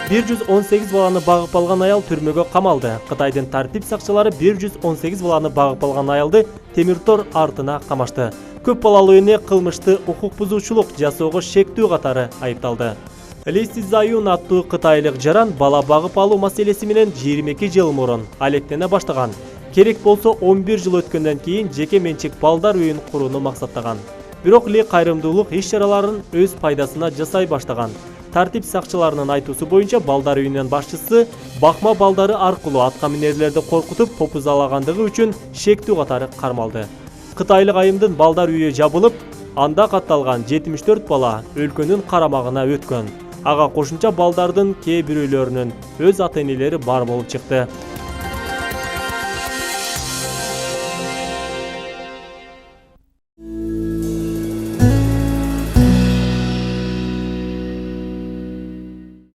118 баланы багып алган аял түрмөгө камалды. Кытайдын тартип сакчылары 118 баланы багып алган аялды темир тор артына камашты. Көп балалуу эне кылмышты укук бузуучулук жасоого шектүү катары айыпталды. Ли Сизаюн аттуу кытайлык жаран бала багып алуу маселеси менен 22 жыл мурун алектене баштаган. Керек болсо 11 жыл өткөндөн кийин жеке менчик балдар үйүн курууну максаттаган. Бирок Ли кайрымдуулук иш-чараларын өз пайдасына жасай баштаган. Тартип сакчыларынын айтуусу боюнча балдар үйүнүн башчысы бакма балдары аркылуу аткаминерлерди коркутуп попузалагандыгы үчүн шектүү катары кармалды. Кытайлык айымдын балдар үйү жабылып, анда катталган 74 бала өлкөнүн карамагына өткөн. Ага кошумча балдардын кээ бирөөлөрүнүн өз ата-энелери бар болуп чыкты.